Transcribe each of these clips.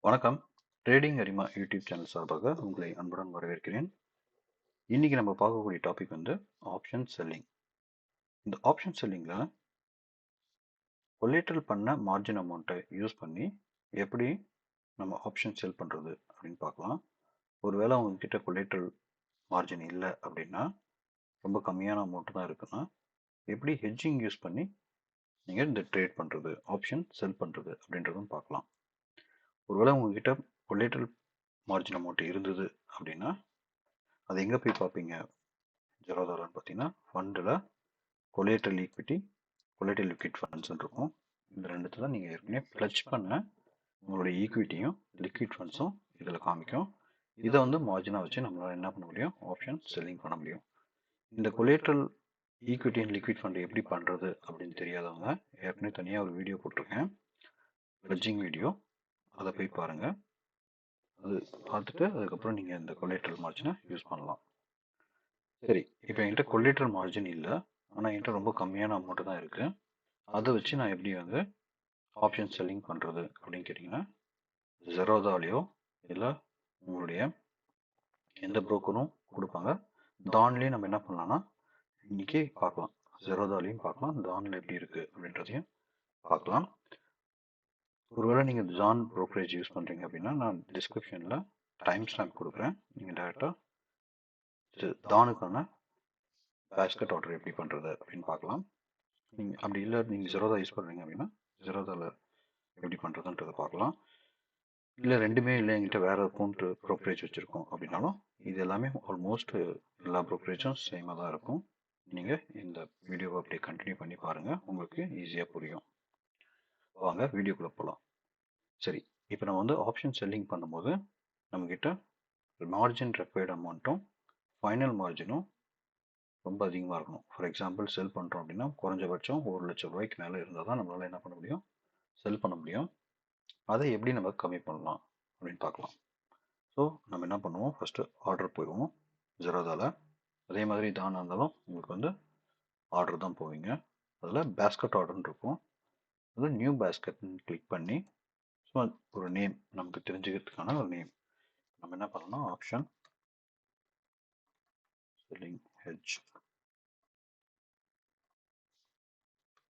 வணக்கம். ட்ரேடிங் அரிமா YouTube channel சார்பாக உங்களை அன்புடன் வரவேற்கிறேன். இன்னைக்கு நம்ம பார்க்கக்கூடிய டாபிக் வந்து ஆப்ஷன் செல்லிங். இந்த ஆப்ஷன் செல்லிங்ல கொலேட்ரல் பண்ண மார்ஜின் அமௌண்ட்டை யூஸ் பண்ணி எப்படி நம்ம ஆப்ஷன் செல் பண்றது அப்படின்னு பார்க்கலாம். ஒருவேளை உங்ககிட்ட கொலேட்ரல் மார்ஜின் இல்லை அப்படின்னா, ரொம்ப கம்மியான அமௌண்ட் தான் இருக்குன்னா, எப்படி ஹெட்ஜிங் யூஸ் பண்ணி நீங்கள் இந்த ட்ரேட் பண்றது, ஆப்ஷன் செல் பண்றது அப்படின்றதும் பார்க்கலாம். ஒருவேளை உங்ககிட்ட கொலேட்ரல் மார்ஜின் அமௌண்ட் இருந்தது அப்படின்னா, அது எங்கே போய் பார்ப்பீங்க? ஜெரோதாரான்னு பார்த்தீங்கன்னா, ஃபண்டில் கொலேட்ரல் ஈக்விட்டி, கொலேட்ரல் லிக்விட் ஃபண்ட்ஸ்ன்னு இருக்கும். இந்த ரெண்டுத்தை தான் நீங்கள் ஏற்கனவே ப்ளட்ஜ் பண்ண உங்களுடைய ஈக்விட்டியும் லிக்விட் ஃபண்ட்ஸும் இதில் காமிக்கும். இதை வந்து மார்ஜினாக வச்சு நம்மளால் என்ன பண்ண முடியும்? ஆப்ஷன் செல்லிங் பண்ண முடியும். இந்த collateral equity and liquid fund எப்படி பண்ணுறது அப்படின்னு தெரியாதவங்க ஏற்கனவே தனியாக ஒரு வீடியோ போட்டிருக்கேன், ப்ளட்ஜிங் வீடியோ. அதை போய் பாருங்கள். அது பார்த்துட்டு அதுக்கப்புறம் நீங்கள் இந்த கொலேட்ரல் மார்ஜினை யூஸ் பண்ணலாம். சரி, இப்போ என்கிட்ட கொலேட்ரல் மார்ஜின் இல்லை, ஆனால் என்கிட்ட ரொம்ப கம்மியான அமௌண்ட்டு தான் இருக்குது. அதை வச்சு நான் எப்படி வந்து ஆப்ஷன் செல்லிங் பண்ணுறது அப்படின்னு கேட்டிங்கன்னா, ஜெரோதாலேயோ இல்லை உங்களுடைய எந்த புரோக்கரும் கொடுப்பாங்க. தான்லேயும் நம்ம என்ன பண்ணலாம்னா, இன்றைக்கி பார்க்கலாம். ஜெரோதாலையும் பார்க்கலாம், தானில் எப்படி இருக்குது அப்படின்றதையும் பார்க்கலாம். ஒருவேளை நீங்கள் ஜான் ப்ரோக்கரேஜ் யூஸ் பண்ணுறீங்க அப்படின்னா, நான் டிஸ்கிரிப்ஷனில் டைம் ஸ்டாம்ப் கொடுக்குறேன். நீங்கள் டேரெக்டாக தானுக்கான பேஸ்கெட் ஆர்டர் எப்படி பண்ணுறது அப்படின்னு பார்க்கலாம். நீங்கள் அப்படி இல்லை, நீங்கள் ஜெரோதா யூஸ் பண்ணுறீங்க அப்படின்னா, ஜெரோதாவில் எப்படி பண்ணுறதுன்றதை பார்க்கலாம். இல்லை ரெண்டுமே இல்லை, என்கிட்ட வேறு அக்கௌண்ட்டு ப்ரோக்கரேஜ் வச்சுருக்கோம் அப்படின்னாலும், இது எல்லாமே ஆல்மோஸ்ட் எல்லா ப்ரோக்கரேஜும் சேமாக தான் இருக்கும். நீங்கள் இந்த வீடியோவை அப்படியே கண்டினியூ பண்ணி பாருங்கள், உங்களுக்கு ஈஸியாக புரியும். வாங்க வீடியோக்குள்ளே போகலாம். சரி, இப்போ நம்ம வந்து ஆப்ஷன் செல்லிங் பண்ணும்போது நம்மக்கிட்ட மார்ஜின் ரெக்வயர்ட் அமௌண்ட்டும் ஃபைனல் மார்ஜினும் ரொம்ப அதிகமாக இருக்கணும். ஃபார் எக்ஸாம்பிள் செல் பண்ணுறோம் அப்படின்னா, குறைஞ்சபட்சம் 1,00,000 ரூபாய்க்கு மேலே இருந்தால் தான் நம்மளால் என்ன பண்ண முடியும்? செல் பண்ண முடியும். அதை எப்படி நம்ம கம்மி பண்ணலாம் அப்படின்னு பார்க்கலாம். ஸோ நம்ம என்ன பண்ணுவோம்? ஃபஸ்ட்டு ஆர்டர் போயிடுவோம் ஜெரோதாவில். அதே மாதிரி தானாக இருந்தாலும் உங்களுக்கு வந்து ஆர்டர் தான் போவீங்க. அதில் பேஸ்கெட் ஆர்டர்னு இருக்கும். அதில் நியூ பேஸ்கெட்னு கிளிக் பண்ணி ஸோ ஒரு நேம் நமக்கு தெரிஞ்சுக்கிறதுக்கான ஒரு நேம் நம்ம என்ன பண்ணலாம்? ஆப்ஷன் செல்லிங் ஹெட்ஜ்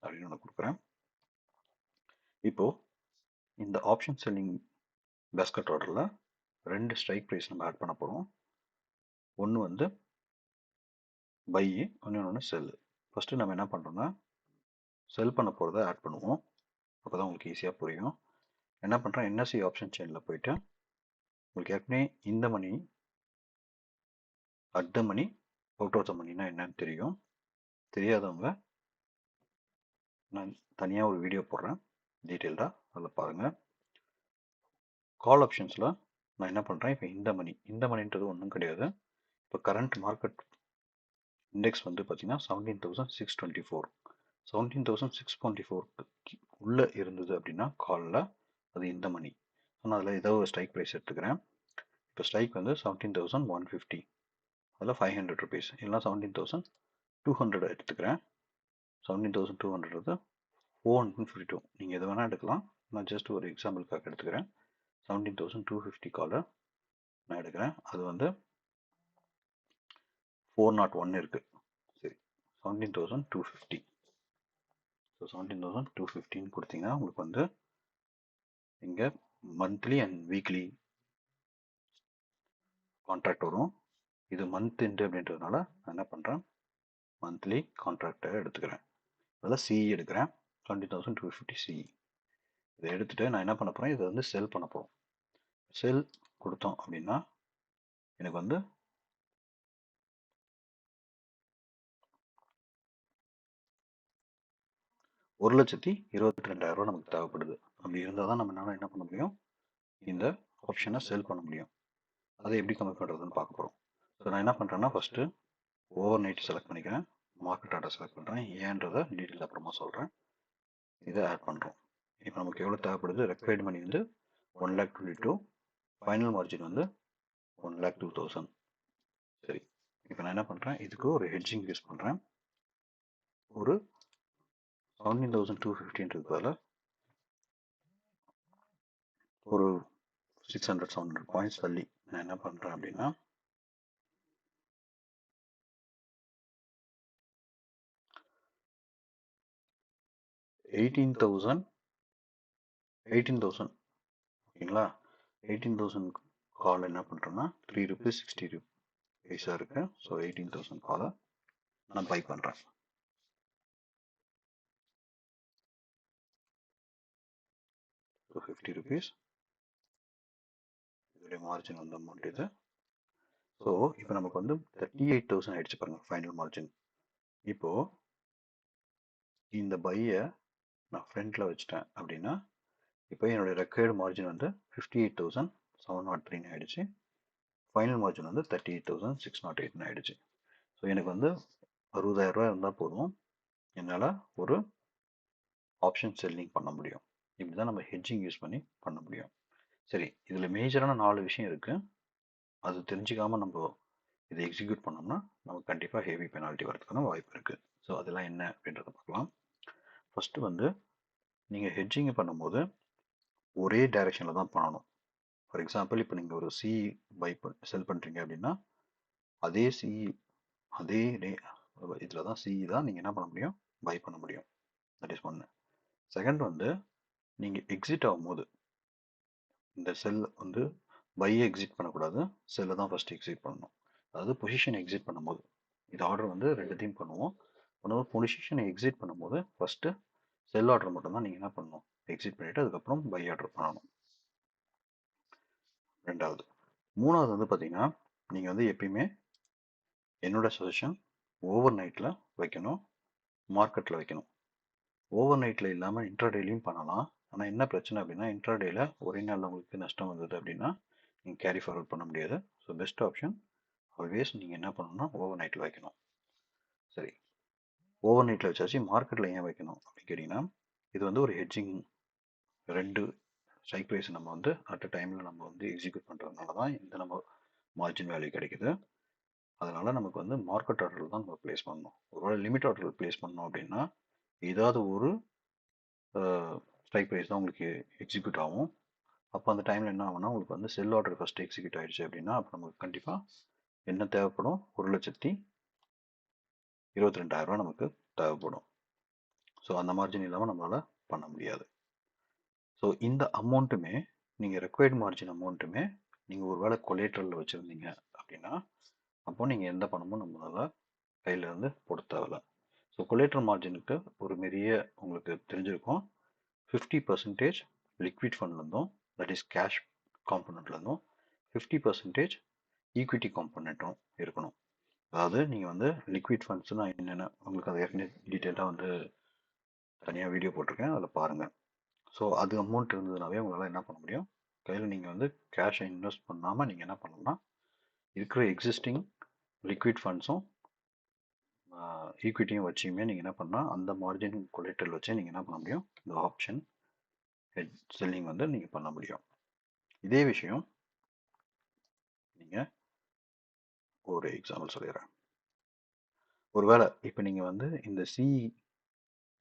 அப்படின்னு ஒன்று கொடுக்குறேன். இப்போது இந்த ஆப்ஷன் செல்லிங் பேஸ்கெட் ஆர்டரில் 2 ஸ்ட்ரைக் ப்ரைஸ் நம்ம ஆட் பண்ண போகிறோம். ஒன்று வந்து பை, இன்னொன்று செல்லு. ஃபஸ்ட்டு நம்ம என்ன பண்ணுறோம்னா, செல் பண்ண போகிறத ஆட் பண்ணுவோம். அப்போ தான் உங்களுக்கு ஈஸியாக புரியும். என்ன பண்ணுறேன்? என்எஸ்சி ஆப்ஷன் செயினில் போயிட்டு உங்களுக்கு ஏற்கனவே இந்த money, at the money, out of the மணினா என்னன்னு தெரியும். தெரியாதவங்க நான் தனியாக ஒரு வீடியோ போடுறேன் டீட்டெயில்டாக, அதில் பாருங்கள். கால் ஆப்ஷன்ஸில் நான் என்ன பண்ணுறேன்? இப்போ இந்த மணின்றது ஒன்றும் கிடையாது. இப்போ கரண்ட் மார்க்கெட் இண்டெக்ஸ் வந்து பார்த்தீங்கன்னா 17,624. 17,624 உள்ளே இருந்தது அப்படின்னா காலில் அது இந்த மணி. நான் அதில் ஏதோ ஒரு ஸ்ட்ரைக் ப்ரைஸ் எடுத்துக்கிறேன். இப்போ ஸ்ட்ரைக் வந்து 17,150, அதில் 500 ருபீஸ், இல்லைனா 17,200 எடுத்துக்கிறேன். 17,200 452, நீங்கள் எது வேணால் எடுக்கலாம். நான் ஜஸ்ட் ஒரு எக்ஸாம்பிளுக்காக எடுத்துக்கிறேன். 17,250 காலை நான் எடுக்கிறேன். அது வந்து 401 இருக்குது. சரி, 17,250. ஸோ 17,250 கொடுத்தீங்கன்னா உங்களுக்கு வந்து இங்கே மந்த்லி அண்ட் வீக்லி கான்ட்ராக்ட் வரும். இது மந்த் எண்டு அப்படின்றதுனால நான் என்ன பண்ணுறேன்? மந்த்லி கான்ட்ராக்டை எடுத்துக்கிறேன். அதில் சிஇ எடுக்கிறேன். 20,250 சிஇ. இதை எடுத்துகிட்டு நான் என்ன பண்ண போகிறேன்? இதை வந்து செல் பண்ண போகிறோம். செல் கொடுத்தோம் அப்படின்னா எனக்கு வந்து $1,22,000 நமக்கு தேவைப்படுது. அப்படி இருந்தால் தான் நம்மளால என்ன பண்ண முடியும்? இந்த ஆப்ஷனை செல் பண்ண முடியும். அதை எப்படி கம்மி பண்ணுறதுன்னு பார்க்க போகிறோம். ஸோ நான் என்ன பண்ணுறேன்னா, ஃபஸ்ட்டு ஓவர் நைட் செலக்ட் பண்ணிக்கிறேன், மார்க்கெட் ஆர்டர் செலக்ட் பண்ணுறேன். ஏன்றதை டீட்டெயில் அப்புறமா சொல்கிறேன். இதை ஆட் பண்ணுறோம். இப்போ நமக்கு எவ்வளோ தேவைப்படுது? ரெக்வயர்டு மணி வந்து 1,22,000, ஃபைனல் மார்ஜின் வந்து 1,02,000. சரி, இப்போ நான் என்ன பண்ணுறேன்? இதுக்கு ஒரு ஹெட்ஜிங் யூஸ் பண்ணுறேன். ஒரு 17,250ன்றதுக்கு பதில் ஒரு 600-700 பாயிண்ட்ஸ் தள்ளி நான் என்ன பண்ணுறேன் அப்படின்னா, எயிட்டீன் தௌசண்ட் ஓகேங்களா. 18,000 கால் என்ன பண்ணுறேன்னா ₹3.60 இருக்கு. ஸோ 18,000 காலை நான் பை பண்ணுறேன். ஸோ ₹50 இதோடைய மார்ஜின் வந்து அமௌண்ட் இது. ஸோ இப்போ நமக்கு வந்து 38,000 ஆயிடுச்சு பாருங்க ஃபைனல் மார்ஜின். இப்போ இந்த பையை நான் ஃப்ரண்ட்ல வச்சுட்டேன் அப்படின்னா, இப்போ என்னுடைய ரெக்கார்டு மார்ஜின் வந்து 58,703 ஆயிடுச்சு. ஃபைனல் மார்ஜின் வந்து 38,608 ஆயிடுச்சு. ஸோ எனக்கு வந்து 60,000 ரூபாய் இருந்தால் போதும், என்னால் ஒரு ஆப்ஷன் செல்லிங் பண்ண முடியும். இப்படி தான் நம்ம ஹெட்ஜிங் யூஸ் பண்ண முடியும். சரி, இதில் மேஜரான 4 விஷயம் இருக்குது. அது தெரிஞ்சுக்காமல் நம்ம இதை எக்ஸிக்யூட் பண்ணோம்னா நமக்கு கண்டிப்பாக ஹெவி பெனால்ட்டி வரதுக்கான வாய்ப்பு இருக்குது. ஸோ அதெல்லாம் என்ன அப்படின்றத பார்க்கலாம். ஃபஸ்ட்டு வந்து நீங்கள் ஹெட்ஜிங் பண்ணும்போது ஒரே டைரெக்ஷனில் தான் பண்ணணும். ஃபார் எக்ஸாம்பிள், இப்போ நீங்கள் ஒரு சி பை செல் பண்ணுறீங்க அப்படின்னா, அதே இதில் தான் சிஇ தான் நீங்கள் என்ன பண்ண முடியும், பை பண்ண முடியும். தட் இஸ் ஒன்று. செகண்ட் வந்து நீங்கள் எக்ஸிட் ஆகும்போது இந்த செல் வந்து பையை எக்ஸிட் பண்ணக்கூடாது, செல்லை தான் ஃபஸ்ட்டு எக்ஸிட் பண்ணணும். அதாவது பொசிஷன் எக்ஸிட் பண்ணும்போது, இது ஆர்டர் வந்து ரெண்டுத்தையும் பண்ணுவோம். பொசிஷனை எக்ஸிட் பண்ணும்போது ஃபஸ்ட்டு செல் ஆர்டர் மட்டும்தான் நீங்கள் என்ன பண்ணணும், எக்ஸிட் பண்ணிவிட்டு அதுக்கப்புறம் பை ஆர்டர் பண்ணணும். ரெண்டாவது. மூணாவது வந்து பார்த்தீங்கன்னா, நீங்கள் வந்து எப்பயுமே என்னோட சஜஷன் ஓவர் நைட்டில் வைக்கணும், மார்க்கெட்டில் வைக்கணும். ஓவர் நைட்டில் இல்லாமல் இன்ட்ராடேலையும் பண்ணலாம். ஆனால் என்ன பிரச்சனை அப்படின்னா, இன்ட்ராடேல ஒரே நாளில் உங்களுக்கு நஷ்டம் வந்தது அப்படின்னா நீங்கள் கேரி ஃபார்வர்ட் பண்ண முடியாது. ஸோ பெஸ்ட் ஆப்ஷன் ஆல்வேஸ் நீங்கள் என்ன பண்ணணும்னா ஓவர் நைட்டில் வைக்கணும். சரி, ஓவர் நைட்டில் வச்சாச்சு. மார்க்கெட்டில் ஏன் வைக்கணும் அப்படின்னு கேட்டிங்கன்னா, இது வந்து ஒரு ஹெட்ஜிங். ரெண்டு ஸ்ட்ரைக் ப்ரைஸ் நம்ம வந்து அட் அ டைமில் நம்ம வந்து எக்ஸிக்யூட் பண்ணுறதுனால தான் இந்த நம்ம மார்ஜின் வேல்யூ கிடைக்குது. அதனால் நமக்கு வந்து மார்க்கெட் ஆர்டரில் தான் நம்ம ப்ளேஸ் பண்ணணும். ஒருவேளை லிமிட் ஆர்டரில் ப்ளேஸ் பண்ணோம் அப்படின்னா ஏதாவது ஒரு ஸ்ட்ரைக் ப்ரைஸ் தான் உங்களுக்கு எக்ஸிக்யூட் ஆகும். அப்போ அந்த டைமில் என்ன ஆகும்னா, உங்களுக்கு வந்து செல் ஆர்டர் ஃபஸ்ட்டு எக்ஸிக்யூட் ஆகிடுச்சு அப்படின்னா, அப்போ நமக்கு கண்டிப்பாக என்ன தேவைப்படும், 1,22,000 நமக்கு தேவைப்படும். ஸோ அந்த மார்ஜின் இல்லாமல் நம்மளால் பண்ண முடியாது. ஸோ இந்த அமௌண்ட்டுமே, நீங்கள் ரெக்வயர்டு மார்ஜின் அமௌண்ட்டுமே நீங்கள் ஒரு வேளை கொலேட்ரலில் வச்சுருந்தீங்க அப்படின்னா, அப்போ நீங்கள் எந்த பணமும் நம்மளால் கையில் இருந்து போட தேவையில்ல. ஸோ கொலேட்ரல் மார்ஜினுக்கு ஒரு பெரிய உங்களுக்கு தெரிஞ்சிருக்கும், 50% லிக்விட் ஃபண்ட்லேருந்தும், தட் இஸ் கேஷ் காம்பனண்ட்லேருந்தும் 50% ஈக்விட்டி காம்பனண்ட்டும் இருக்கணும். அதாவது நீங்கள் வந்து லிக்விட் ஃபண்ட்ஸ்னால் என்னென்ன உங்களுக்கு அதை ஏற்கனவே டீட்டெயிலாக வந்து தனியாக வீடியோ போட்டிருக்கேன், அதில் பாருங்கள். ஸோ அது அமௌண்ட் இருந்ததுனாவே உங்களால் என்ன பண்ண முடியும், கையில் நீங்கள் வந்து கேஷை இன்வெஸ்ட் பண்ணாமல் நீங்கள் என்ன பண்ணணும்னா இருக்கிற எக்ஸிஸ்டிங் லிக்விட் ஃபண்ட்ஸும் ஈக்விட்டியும் வச்சுமே நீங்கள் என்ன பண்ணால் அந்த மார்ஜின் கொலேட்ரல் வச்சே நீங்கள் என்ன பண்ண முடியும், இந்த ஆப்ஷன் ஹெட் செல்லிங் வந்து நீங்கள் பண்ண முடியும். இதே விஷயம் நீங்கள் ஒரு எக்ஸாம்பிள் சொல்லிடுறேன். ஒருவேளை இப்போ நீங்கள் வந்து இந்த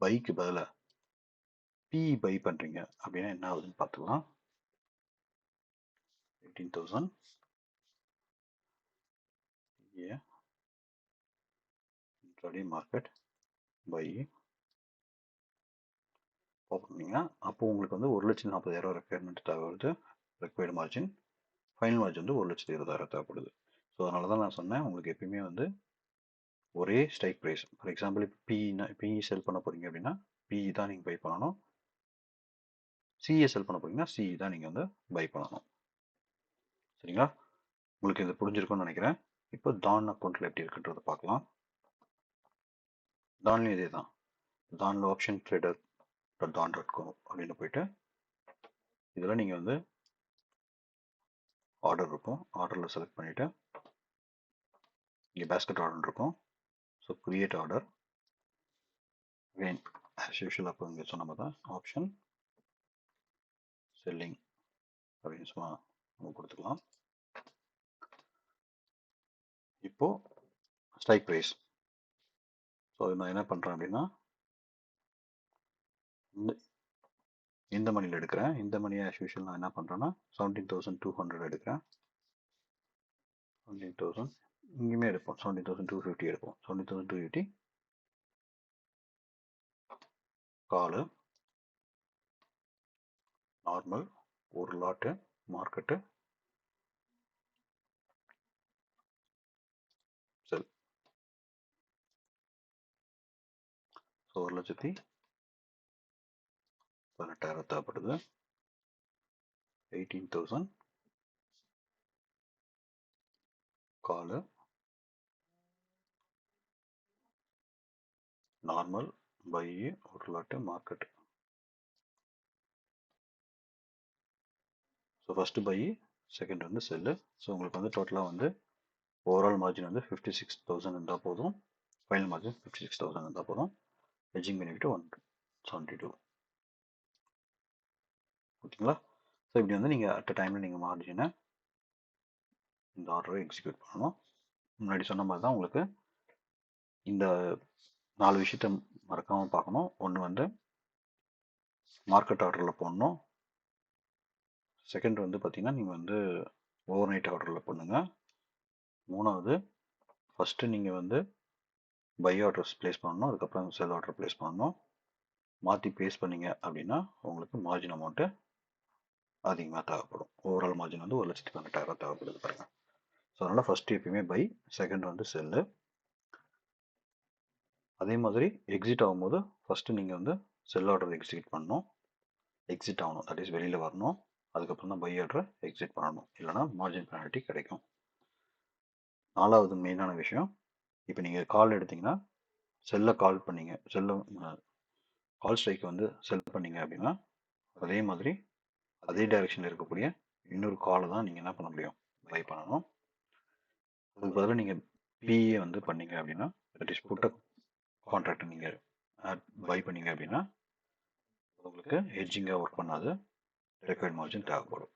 பைக்கு பதிலாக பிஇ பை பண்ணுறீங்க அப்படின்னா என்ன ஆகுதுன்னு பார்த்துக்கலாம். 18,000 இன்ட்ராடே மார்க்கெட் பை போட்டிங்கன்னா, அப்போ உங்களுக்கு வந்து 1,40,000 ரெக்யர்மெண்ட் தேவைப்படுது, ரெக்வயர்டு மார்ஜின். ஃபைனல் மார்ஜின் வந்து 1,20,000 தேவைப்படுது. ஸோ அதனால தான் நான் சொன்னேன், உங்களுக்கு எப்பயுமே வந்து ஒரே ஸ்ட்ரைக் ப்ரைஸ். ஃபார் எக்ஸாம்பிள், இப்போ பிஇ செல் பண்ண போகிறீங்க அப்படின்னா பிஇ தான் நீங்கள் பை பண்ணணும். சிஏ செல் பண்ண போகிறீங்கன்னா சிஇ தான் நீங்கள் வந்து பை பண்ணணும். சரிங்களா? உங்களுக்கு இது புரிஞ்சிருக்கும்னு நினைக்கிறேன். இப்போ டான் அக்கௌண்ட்டில் எப்படி இருக்குன்றதை பார்க்கலாம். டான்லையும் இதே தான். டானில் ஆப்ஷன் ட்ரேடர் டான்.com அப்படின்னு போயிட்டு இதில் நீங்கள் வந்து ஆர்டர் இருக்கும், ஆர்டரில் செலக்ட் பண்ணிவிட்டு இங்கே பேஸ்கெட் ஆர்டர் இருக்கும். So create order again as usual. அப்போ இங்கே சொன்ன மாதிரி தான் ஆப்ஷன் செல்லிங் அப்படின்னு சும்மா நம்ம கொடுத்துக்கலாம். இப்போது ஸ்ட்ரைக் ப்ரைஸ். ஸோ நான் என்ன பண்ணுறேன் அப்படின்னா, இந்த மணியில் எடுக்கிறேன். இந்த மணியை ஆஸ் யூஷுவல் நான் என்ன பண்ணுறேன்னா 17,200 எடுக்கிறேன். 17,000 இங்கேயுமே எடுப்போம். 17,250 எடுப்போம். 17,250 காலு நார்மல் ஒரு லாட்டு மார்க்கெட்டு செல். ஸோ 1,18,000 தேவைப்படுது. 18,000 காலு நார்மல் பை ஒரு lot market. So first buy, second வந்து செல்லு. ஸோ உங்களுக்கு வந்து டோட்டலாக வந்து ஓவரால் மார்ஜின் வந்து 56,000 இருந்தால் போதும். ஃபைனல் மார்ஜின் 56,000 இருந்தால் போதும். Hedging benefit 172. ஓகேங்களா? ஸோ இப்படி வந்து நீங்கள் அட் டைமில் நீங்கள் மார்ஜினை இந்த ஆர்டரை எக்ஸிக்யூட் பண்ணணும். முன்னாடி சொன்ன மாதிரி தான் உங்களுக்கு இந்த 4 விஷயத்த மறக்காமல் பார்க்கணும். ஒன்று வந்து மார்க்கெட் ஆர்டரில் போடணும். செகண்ட் வந்து பார்த்தீங்கன்னா நீங்கள் வந்து ஓவர் நைட் ஆர்டரில் பண்ணுங்க. மூணாவது ஃபஸ்ட்டு நீங்கள் வந்து பை ஆர்டர்ஸ் ப்ளேஸ் பண்ணணும். அதுக்கப்புறம் செல் ஆர்டர் ப்ளேஸ் பண்ணணும். மாற்றி ப்ளேஸ் பண்ணீங்க அப்படின்னா உங்களுக்கு மார்ஜின் அமௌண்ட்டு அதிகமாக தேவைப்படும். ஓவரால் மார்ஜின் வந்து 1,18,000 தேவைப்படுது பாருங்க. ஸோ அதனால் ஃபஸ்ட்டு எப்பயுமே பை, செகண்ட் வந்து செல்லு. அதே மாதிரி எக்ஸிட் ஆகும்போது ஃபஸ்ட்டு நீங்கள் வந்து செல் ஆர்டர் எக்ஸிக்யூட் பண்ணணும். எக்ஸிட் ஆகணும், தட் இஸ் வெளியில் வரணும். அதுக்கப்புறம் தான் பை ஆர்டரை எக்ஸிட் பண்ணணும். இல்லைனா மார்ஜின் பெனால்ட்டி கிடைக்கும். நாலாவது மெயினான விஷயம், இப்போ நீங்கள் கால் எடுத்தீங்கன்னா செல்லை கால் பண்ணீங்க, கால் ஸ்ட்ரைக் வந்து செல் பண்ணீங்க அப்படின்னா அதே மாதிரி அதே டைரெக்ஷனில் இருக்கக்கூடிய இன்னொரு காலை தான் நீங்கள் என்ன பண்ண முடியும், பை பண்ணணும். அதுக்கு பதிலாக நீங்கள் பிஏ வந்து பண்ணீங்க அப்படின்னா, தட் இஸ் புட்ட கான்ட்ராக்டை நீங்கள் பை பண்ணீங்க அப்படின்னா உங்களுக்கு ஹெட்ஜிங்காக ஒர்க் பண்ணாது. ரெக்வயர்ட் மார்ஜின் தேவைப்படும்.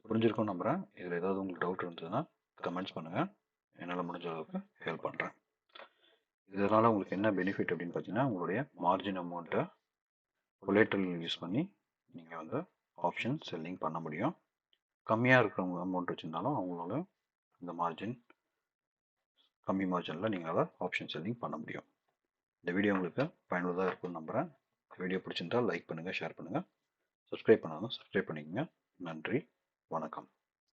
புரிஞ்சிருக்கும் நம்புகிறேன். இதில் ஏதாவது உங்களுக்கு டவுட் இருந்ததுன்னா கமெண்ட்ஸ் பண்ணுங்கள். என்னால் முடிஞ்ச அளவுக்கு ஹெல்ப் பண்ணுறேன். இதனால் உங்களுக்கு என்ன பெனிஃபிட் அப்படின்னு பார்த்தீங்கன்னா, உங்களுடைய மார்ஜின் அமௌண்ட்டை கொலேட்ரல் யூஸ் பண்ணி நீங்கள் வந்து ஆப்ஷன் செல்லிங் பண்ண முடியும். கம்மியாக இருக்கிறவங்க அமௌண்ட் வச்சுருந்தாலும் அவங்களால இந்த மார்ஜின் கம்மி மார்ஜினில் நீங்கள் ஆப்ஷன் செல்லிங் பண்ண முடியும். இந்த வீடியோ உங்களுக்கு பயனுள்ளதாக இருக்கும்னு நம்புகிறேன். வீடியோ பிடிச்சிருந்தால் லைக் பண்ணுங்கள், ஷேர் பண்ணுங்கள். சப்ஸ்கிரைப் பண்ணாலும் சப்ஸ்கிரைப் பண்ணிக்கோங்க. நன்றி, வணக்கம்.